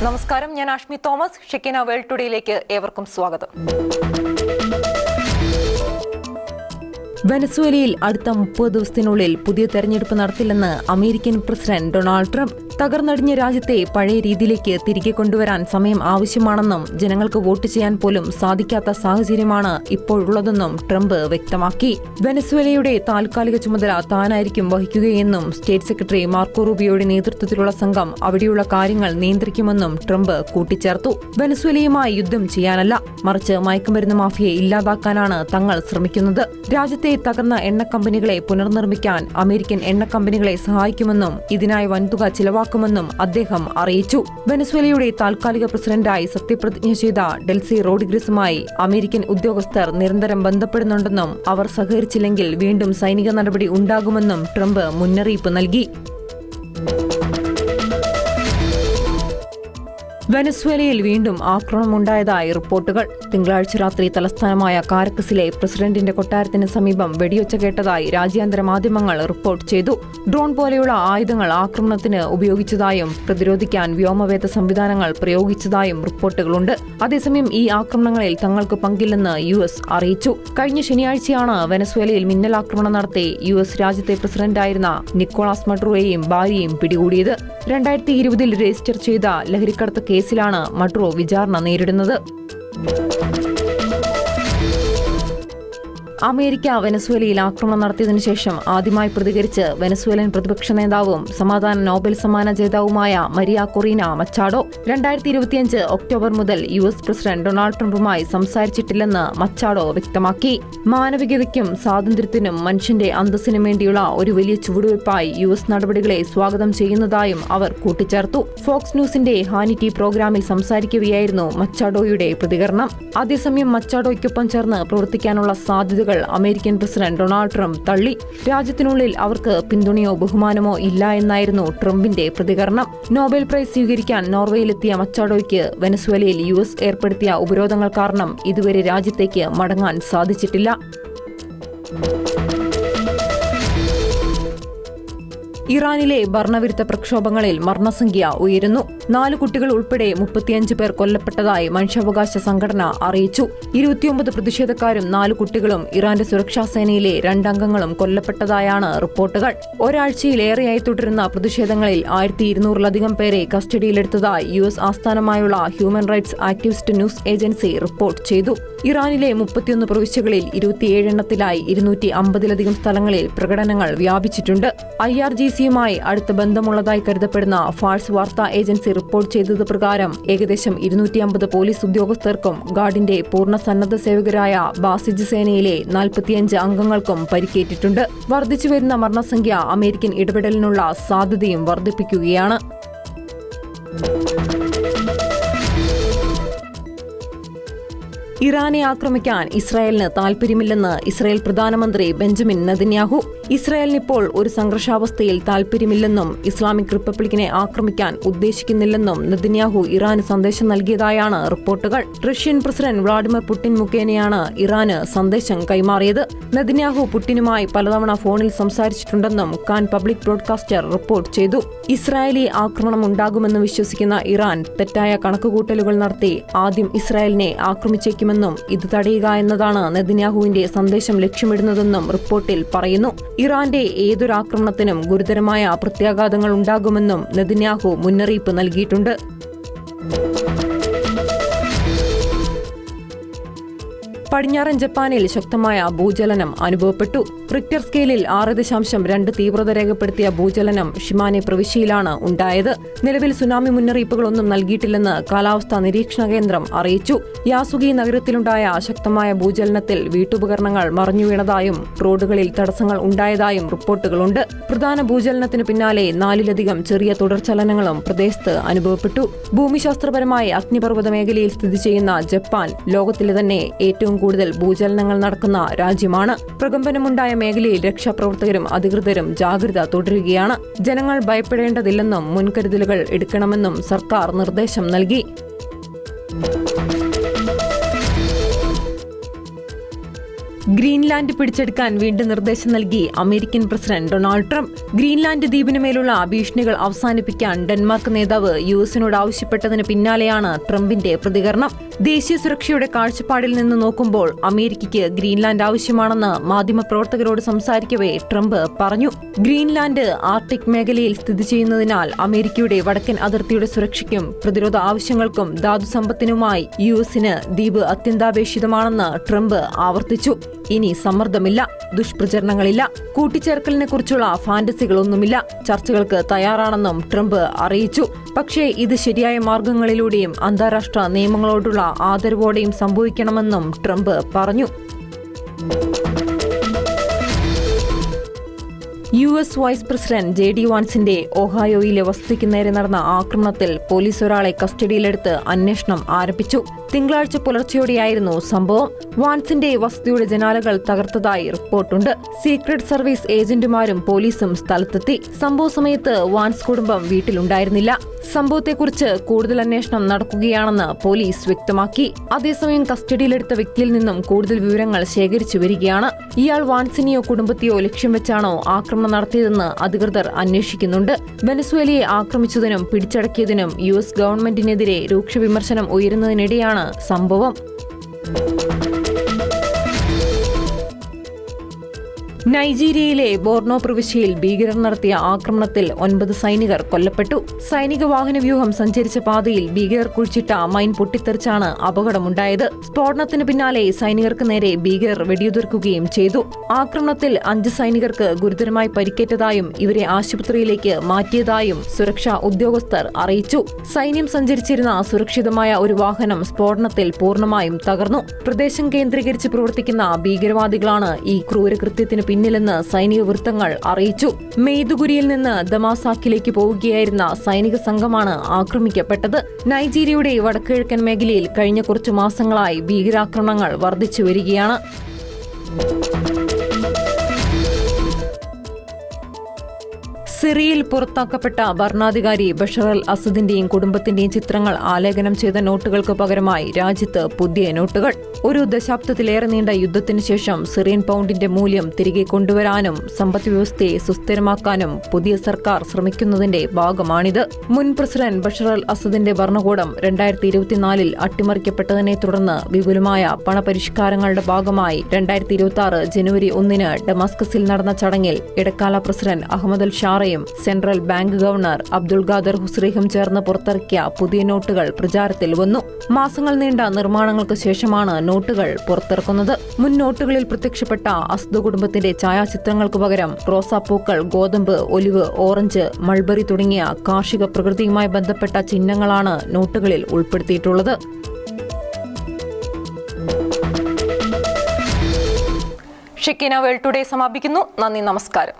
നമസ്കാരം, ഞാൻ Ashmi Thomas. Shekinah world ടുഡേയിലേക്ക് ഏവർക്കും സ്വാഗതം. വെനസ്വേലയിൽ അടുത്ത 30 ദിവസത്തിനുള്ളിൽ പുതിയ തെരഞ്ഞെടുപ്പ് നടത്തില്ലെന്ന് അമേരിക്കൻ പ്രസിഡന്റ് ഡൊണാൾഡ് ട്രംപ്. തകർന്നടിഞ്ഞ രാജ്യത്തെ പഴയ രീതിയിലേക്ക് തിരികെ കൊണ്ടുവരാൻ സമയം ആവശ്യമാണെന്നും ജനങ്ങൾക്ക് വോട്ട് ചെയ്യാൻ പോലും സാധിക്കാത്ത സാഹചര്യമാണ് ഇപ്പോഴുള്ളതെന്നും ട്രംപ് വ്യക്തമാക്കി. വെനസ്വേലയുടെ താൽക്കാലിക ചുമതല താനായിരിക്കും വഹിക്കുകയെന്നും സ്റ്റേറ്റ് സെക്രട്ടറി മാർക്കോ റൂബിയോയുടെ നേതൃത്വത്തിലുള്ള സംഘം അവിടെയുള്ള കാര്യങ്ങൾ നിയന്ത്രിക്കുമെന്നും ട്രംപ് കൂട്ടിച്ചേർത്തു. വെനസ്വേലയുമായി യുദ്ധം ചെയ്യാനല്ല, മറിച്ച് മയക്കുമരുന്ന് മാഫിയയെ ഇല്ലാതാക്കാനാണ് തങ്ങൾ ശ്രമിക്കുന്നത്. രാജ്യത്തെ തകർന്ന എണ്ണ കമ്പനികളെ പുനർനിർമ്മിക്കാൻ അമേരിക്കൻ എണ്ണ കമ്പനികളെ സഹായിക്കുമെന്നും ഇതിനായി വൻതുക ചിലവാക്കുമെന്നും അദ്ദേഹം അറിയിച്ചു. വെനസ്വേലയുടെ താൽക്കാലിക പ്രസിഡന്റായി സത്യപ്രതിജ്ഞ ചെയ്ത ഡെൽസി റോഡ്രിഗസുമായി അമേരിക്കൻ ഉദ്യോഗസ്ഥർ നിരന്തരം ബന്ധപ്പെടുന്നുണ്ടെന്നും അവർ സഹകരിച്ചില്ലെങ്കിൽ വീണ്ടും സൈനിക നടപടി ഉണ്ടാകുമെന്നും ട്രംപ് മുന്നറിയിപ്പ് നൽകി. വെനസ്വേലയിൽ വീണ്ടും ആക്രമണമുണ്ടായതായി റിപ്പോർട്ടുകൾ. തിങ്കളാഴ്ച രാത്രി തലസ്ഥാനമായ കാരക്കസിലെ പ്രസിഡന്റിന്റെ കൊട്ടാരത്തിന് സമീപം വെടിയൊച്ച കേട്ടതായി രാജ്യാന്തര മാധ്യമങ്ങൾ റിപ്പോർട്ട് ചെയ്തു. ഡ്രോൺ പോലെയുള്ള ആയുധങ്ങൾ ആക്രമണത്തിന് ഉപയോഗിച്ചതായും പ്രതിരോധിക്കാൻ വ്യോമവേധ സംവിധാനങ്ങൾ പ്രയോഗിച്ചതായും റിപ്പോർട്ടുകളുണ്ട്. അതേസമയം ഈ ആക്രമണങ്ങളിൽ തങ്ങൾക്ക് പങ്കില്ലെന്ന് US അറിയിച്ചു. കഴിഞ്ഞ ശനിയാഴ്ചയാണ് വെനസ്വേലയിൽ മിന്നലാക്രമണം നടത്തി US രാജ്യത്തെ പ്രസിഡന്റായിരുന്ന നിക്കോളാസ് മഡുറോയെയും ഭാര്യയും പിടികൂടിയത്. 2020 രജിസ്റ്റർ ചെയ്ത ലഹരിക്കടത്ത് കേസിലാണ് മഡുറോ വിചാരണ നേരിടുന്നത്. അമേരിക്ക വെനസ്വേലയിൽ ആക്രമണം നടത്തിയതിനു ശേഷം ആദ്യമായി പ്രതികരിച്ച് വെനസ്വേലൻ പ്രതിപക്ഷ നേതാവും സമാധാന നോബൽ സമ്മാന ജേതാവുമായ മരിയ കൊറീന മച്ചാഡോ 2025 ഒക്ടോബർ മുതൽ US പ്രസിഡന്റ് ഡൊണാൾഡ് ട്രംപുമായി സംസാരിച്ചിട്ടില്ലെന്ന് മച്ചാഡോ വ്യക്തമാക്കി. മാനവികതയ്ക്കും സ്വാതന്ത്ര്യത്തിനും മനുഷ്യന്റെ അന്തസ്സിനും വേണ്ടിയുള്ള ഒരു വലിയ ചുവടുവയ്പായി US നടപടികളെ സ്വാഗതം ചെയ്യുന്നതായും അവർ കൂട്ടിച്ചേർത്തു. ഫോക്സ് ന്യൂസിന്റെ ഹാനിറ്റി പ്രോഗ്രാമിൽ സംസാരിക്കവെയായിരുന്നു മച്ചാഡോയുടെ പ്രതികരണം. അതേസമയം മച്ചാഡോയ്ക്കൊപ്പം ചേർന്ന് പ്രവർത്തിക്കാനുള്ള സാധ്യതകൾ അമേരിക്കൻ പ്രസിഡന്റ് ഡൊണാൾഡ് ട്രംപ് തള്ളി. രാജ്യത്തിനുള്ളിൽ അവർക്ക് പിന്തുണയോ ബഹുമാനമോ ഇല്ല എന്നായിരുന്നു ട്രംപിന്റെ പ്രതികരണം. നോബൽ പ്രൈസ് സ്വീകരിക്കാൻ നോർവേയിലെത്തിയ മച്ചാഡോയ്ക്ക് വെനസ്വേലയിൽ US ഏർപ്പെടുത്തിയ ഉപരോധങ്ങൾ കാരണം ഇതുവരെ രാജ്യത്തേക്ക് മടങ്ങാൻ സാധിച്ചിട്ടില്ല. ഇറാനിലെ ഭരണവിരുദ്ധ പ്രക്ഷോഭങ്ങളിൽ മരണസംഖ്യ ഉയരുന്നു. 4 കുട്ടികൾ ഉൾപ്പെടെ 35 പേർ കൊല്ലപ്പെട്ടതായി മനുഷ്യാവകാശ സംഘടന അറിയിച്ചു. 29 പ്രതിഷേധക്കാരും 4 കുട്ടികളും ഇറാന്റെ സുരക്ഷാ സേനയിലെ 2 അംഗങ്ങളും കൊല്ലപ്പെട്ടതായാണ് റിപ്പോർട്ടുകൾ. ഒരാഴ്ചയിലേറെയായി തുടരുന്ന പ്രതിഷേധങ്ങളിൽ 1200-ലധികം പേരെ കസ്റ്റഡിയിലെടുത്തതായി US ആസ്ഥാനമായുള്ള human rights activist news agency report ചെയ്തു. ഇറാനിലെ 31 പ്രവിശ്യകളിൽ 27 എണ്ണത്തിലായി 250-ലധികം സ്ഥലങ്ങളിൽ പ്രകടനങ്ങൾ വ്യാപിച്ചിട്ടുണ്ട്. IRGCയുമായി അടുത്ത ബന്ധമുള്ളതായി കരുതപ്പെടുന്ന ഫാഴ്സ് വാർത്താ ഏജൻസി റിപ്പോർട്ട് ചെയ്തത് പ്രകാരം ഏകദേശം 250 പോലീസ് ഉദ്യോഗസ്ഥർക്കും ഗാർഡിന്റെ പൂർണ്ണ സന്നദ്ധ സേവകരായ ബാസിജ് സേനയിലെ 45 അംഗങ്ങൾക്കും പരിക്കേറ്റിട്ടുണ്ട്. വർദ്ധിച്ചുവരുന്ന മരണസംഖ്യ അമേരിക്കൻ ഇടപെടലിനുള്ള സാധ്യതയും വർദ്ധിപ്പിക്കുകയാണ്. ഇറാനെ ആക്രമിക്കാൻ ഇസ്രായേലിന് താൽപര്യമില്ലെന്ന് ഇസ്രായേൽ പ്രധാനമന്ത്രി ബെഞ്ചമിൻ നെതന്യാഹു. ഇസ്രായേലിനിപ്പോൾ ഒരു സംഘർഷാവസ്ഥയിൽ താൽപര്യമില്ലെന്നും ഇസ്ലാമിക് റിപ്പബ്ലിക്കിനെ ആക്രമിക്കാൻ ഉദ്ദേശിക്കുന്നില്ലെന്നും നെതന്യാഹു ഇറാന് സന്ദേശം നൽകിയതായാണ് റിപ്പോർട്ടുകൾ. റഷ്യൻ പ്രസിഡന്റ് വ്ളാഡിമിർ പുടിൻ മുഖേനയാണ് ഇറാന് സന്ദേശം കൈമാറിയത്. നെതന്യാഹു പുടിനുമായി പലതവണ ഫോണിൽ സംസാരിച്ചിട്ടുണ്ടെന്നും കാൻ പബ്ലിക് ബ്രോഡ്കാസ്റ്റർ റിപ്പോർട്ട് ചെയ്തു. ഇസ്രായേലി ആക്രമണം ഉണ്ടാകുമെന്ന് വിശ്വസിക്കുന്ന ഇറാൻ തെറ്റായ കണക്കുകൂട്ടലുകൾ നടത്തി ആദ്യം ഇസ്രായേലിനെ ആക്രമിച്ചേക്കുമെന്നും ഇത് തടയുക എന്നതാണ് നെതന്യാഹുവിന്റെ സന്ദേശം ലക്ഷ്യമിടുന്നതെന്നും റിപ്പോർട്ടിൽ പറയുന്നു. ഇറാന്റെ ഏതൊരാക്രമണത്തിനും ഗുരുതരമായ പ്രത്യാഘാതങ്ങൾ ഉണ്ടാകുമെന്നും നെതന്യാഹു മുന്നറിയിപ്പ് നൽകിയിട്ടുണ്ട്. പടിഞ്ഞാറൻ ജപ്പാനിൽ ശക്തമായ ഭൂചലനം അനുഭവപ്പെട്ടു. റിക്ടർ സ്കെയിലിൽ 6.2 തീവ്രത രേഖപ്പെടുത്തിയ ഭൂചലനം ഷിമാനെ പ്രവിശ്യയിലാണ് ഉണ്ടായത്. നിലവിൽ സുനാമി മുന്നറിയിപ്പുകളൊന്നും നൽകിയിട്ടില്ലെന്ന് കാലാവസ്ഥാ നിരീക്ഷണ കേന്ദ്രം അറിയിച്ചു. യാസുഗി നഗരത്തിലുണ്ടായ ശക്തമായ ഭൂചലനത്തിൽ വീട്ടുപകരണങ്ങൾ മറിഞ്ഞുവീണതായും റോഡുകളിൽ തടസ്സങ്ങൾ ഉണ്ടായതായും റിപ്പോർട്ടുകളുണ്ട്. പ്രധാന ഭൂചലനത്തിന് പിന്നാലെ 4-ലധികം ചെറിയ തുടർചലനങ്ങളും പ്രദേശത്ത് അനുഭവപ്പെട്ടു. ഭൂമിശാസ്ത്രപരമായി അഗ്നിപർവ്വത മേഖലയിൽ സ്ഥിതി ചെയ്യുന്ന ജപ്പാൻ ലോകത്തിലെ തന്നെ ഏറ്റവും കൂടുതൽ ഭൂചലനങ്ങൾ നടക്കുന്ന രാജ്യമാണ്. പ്രകമ്പനമുണ്ടായ മേഖലയിൽ രക്ഷാപ്രവർത്തകരും അധികൃതരും ജാഗ്രത തുടരുകയാണ്. ജനങ്ങൾ ഭയപ്പെടേണ്ടതില്ലെന്നും മുൻകരുതലുകൾ എടുക്കണമെന്നും സർക്കാർ നിർദ്ദേശം നൽകി. ഗ്രീൻലാൻഡ് പിടിച്ചെടുക്കാൻ വീണ്ടും നിർദ്ദേശം നൽകി American president Donald Trump. Greenland ദ്വീപിനുമേലുള്ള ഭീഷണികൾ അവസാനിപ്പിക്കാൻ ഡെൻമാർക്ക് നേതാവ് യുഎസിനോട് ആവശ്യപ്പെട്ടതിന് പിന്നാലെയാണ് ട്രംപിന്റെ പ്രതികരണം. ദേശീയ സുരക്ഷയുടെ കാഴ്ചപ്പാടിൽ നിന്ന് നോക്കുമ്പോൾ അമേരിക്കയ്ക്ക് ഗ്രീൻലാൻഡ് ആവശ്യമാണെന്ന് മാധ്യമപ്രവർത്തകരോട് സംസാരിക്കവേ ട്രംപ് പറഞ്ഞു. ഗ്രീൻലാൻഡ് ആർട്ടിക് മേഖലയിൽ സ്ഥിതി ചെയ്യുന്നതിനാൽ അമേരിക്കയുടെ വടക്കൻ അതിർത്തിയുടെ സുരക്ഷയ്ക്കും പ്രതിരോധ ആവശ്യങ്ങൾക്കും ധാതുസമ്പത്തിനുമായി യുഎസിന് ദ്വീപ് അത്യന്താപേക്ഷിതമാണെന്ന് ട്രംപ് ആവർത്തിച്ചു. ഇനി സമ്മർദ്ദമില്ല, ദുഷ്പ്രചരണങ്ങളില്ല, കൂട്ടിച്ചേർക്കലിനെ കുറിച്ചുള്ള ഫാന്റസികളൊന്നുമില്ല, ചർച്ചകൾക്ക് തയ്യാറാണെന്നും ട്രംപ് അറിയിച്ചു. പക്ഷേ ഇത് ശരിയായ മാർഗങ്ങളിലൂടെയും അന്താരാഷ്ട്ര നിയമങ്ങളോടുള്ള ആദരവോടെയും സംഭവിക്കണമെന്നും ട്രംപ് പറഞ്ഞു. യുഎസ് വൈസ് പ്രസിഡന്റ് JD വാൻസിന്റെ ഒഹായോയിലെ വസതിക്ക് നേരെ നടന്ന ആക്രമണത്തിൽ പോലീസ് ഒരാളെ കസ്റ്റഡിയിലെടുത്ത് അന്വേഷണം ആരംഭിച്ചു. തിങ്കളാഴ്ച പുലർച്ചെയോടെയായിരുന്നു സംഭവം. വാൻസിന്റെ വസതിയുടെ ജനാലകൾ തകർത്തതായി റിപ്പോർട്ടുണ്ട്. സീക്രട്ട് സർവീസ് ഏജന്റുമാരും പോലീസും സ്ഥലത്തെത്തി. സംഭവ സമയത്ത് വാൻസ് കുടുംബം വീട്ടിലുണ്ടായിരുന്നില്ല. സംഭവത്തെക്കുറിച്ച് കൂടുതൽ അന്വേഷണം നടക്കുകയാണെന്ന് പോലീസ് വ്യക്തമാക്കി. അതേസമയം കസ്റ്റഡിയിലെടുത്ത വ്യക്തിയിൽ നിന്നും കൂടുതൽ വിവരങ്ങൾ ശേഖരിച്ചു വരികയാണ്. ഇയാൾ വാൻസിനെയോ കുടുംബത്തെയോ ലക്ഷ്യം വെച്ചാണോ ആക്രമണം നടത്തിയതെന്ന് അധികൃതർ അന്വേഷിക്കുന്നുണ്ട്. വെനസ്വേലയെ ആക്രമിച്ചതിനും പിടിച്ചടക്കിയതിനും യുഎസ് ഗവൺമെന്റിനെതിരെ രൂക്ഷ വിമർശനം ഉയരുന്നതിനിടെയാണ് സംഭവം. നൈജീരിയയിലെ ബോർണോ പ്രവിശ്യയിൽ ഭീകരർ നടത്തിയ ആക്രമണത്തിൽ 9 സൈനികർ കൊല്ലപ്പെട്ടു. സൈനിക വാഹനവ്യൂഹം സഞ്ചരിച്ച പാതയിൽ ഭീകരർ കുഴിച്ചിട്ട മൈൻ പൊട്ടിത്തെറിച്ചാണ് അപകടമുണ്ടായത്. സ്ഫോടനത്തിന് പിന്നാലെ സൈനികർക്ക് നേരെ ഭീകരർ വെടിയുതിർക്കുകയും ചെയ്തു. ആക്രമണത്തിൽ 5 സൈനികർക്ക് ഗുരുതരമായി പരിക്കേറ്റതായും ഇവരെ ആശുപത്രിയിലേക്ക് മാറ്റിയതായും സുരക്ഷാ ഉദ്യോഗസ്ഥർ അറിയിച്ചു. സൈന്യം സഞ്ചരിച്ചിരുന്ന സുരക്ഷിതമായ ഒരു വാഹനം സ്ഫോടനത്തിൽ പൂർണ്ണമായും തകർന്നു. പ്രദേശം കേന്ദ്രീകരിച്ച് പ്രവർത്തിക്കുന്ന ഭീകരവാദികളാണ് ഈ ക്രൂരകൃത്യത്തിന് പിന്നിലെന്ന് സൈനിക വൃത്തങ്ങൾ അറിയിച്ചു. മെയ്ദുഗുരിയിൽ നിന്ന് ദമാസാക്കിലേക്ക് പോവുകയായിരുന്ന സൈനിക സംഘമാണ് ആക്രമിക്കപ്പെട്ടത്. നൈജീരിയയുടെ വടക്കുകിഴക്കൻ മേഖലയിൽ കഴിഞ്ഞ കുറച്ചു മാസങ്ങളായി ഭീകരാക്രമണങ്ങൾ വർദ്ധിച്ചു വരികയാണ്. സിറിയയിൽ പുറത്താക്കപ്പെട്ട ഭരണാധികാരി ബഷർ അൽ അസദിന്റെയും കുടുംബത്തിന്റെയും ചിത്രങ്ങൾ ആലേഖനം ചെയ്ത നോട്ടുകൾക്ക് പകരമായി രാജ്യത്ത് പുതിയ നോട്ടുകൾ. ഒരു ദശാബ്ദത്തിലേറെ നീണ്ട യുദ്ധത്തിനു ശേഷം സിറിയൻ പൗണ്ടിന്റെ മൂല്യം തിരികെ കൊണ്ടുവരാനും സമ്പദ്വ്യവസ്ഥയെ സുസ്ഥിരമാക്കാനും പുതിയ സർക്കാർ ശ്രമിക്കുന്നതിന്റെ ഭാഗമാണിത്. മുൻ പ്രസിഡന്റ് ബഷർ അൽ അസദിന്റെ ഭരണകൂടം 2024 അട്ടിമറിക്കപ്പെട്ടതിനെ തുടർന്ന് വിപുലമായ പണപരിഷ്കാരങ്ങളുടെ ഭാഗമായി 2026 ജനുവരി 1 ഡമാസ്കസിൽ നടന്ന ചടങ്ങിൽ ഇടക്കാല പ്രസിഡന്റ് അഹമ്മദ് അൽ ഷാറയും central bank governor Abdul Qadir ഹുസ്രൈഹും ചേർന്ന് പുറത്തിറക്കിയ പുതിയ നോട്ടുകൾ പ്രചാരത്തിൽ വന്നു. മാസങ്ങൾ നീണ്ട നിർമ്മാണങ്ങൾക്ക് ശേഷമാണ് നോട്ടുകൾ പുറത്തിറക്കുന്നത്. മുൻ നോട്ടുകളിൽ പ്രത്യക്ഷപ്പെട്ട അസ്ദ് കുടുംബത്തിന്റെ ഛായാചിത്രങ്ങൾക്ക് പകരം റോസാപ്പൂക്കൾ, ഗോതമ്പ്, ഒലിവ്, ഓറഞ്ച്, മൾബറി തുടങ്ങിയ കാർഷിക പ്രകൃതിയുമായി ബന്ധപ്പെട്ട ചിഹ്നങ്ങളാണ് നോട്ടുകളിൽ ഉൾപ്പെടുത്തിയിട്ടുള്ളത്. ഷെക്കീന വേൾഡ് ടുഡേ സമാപിക്കുന്നു. നന്ദി, നമസ്കാരം.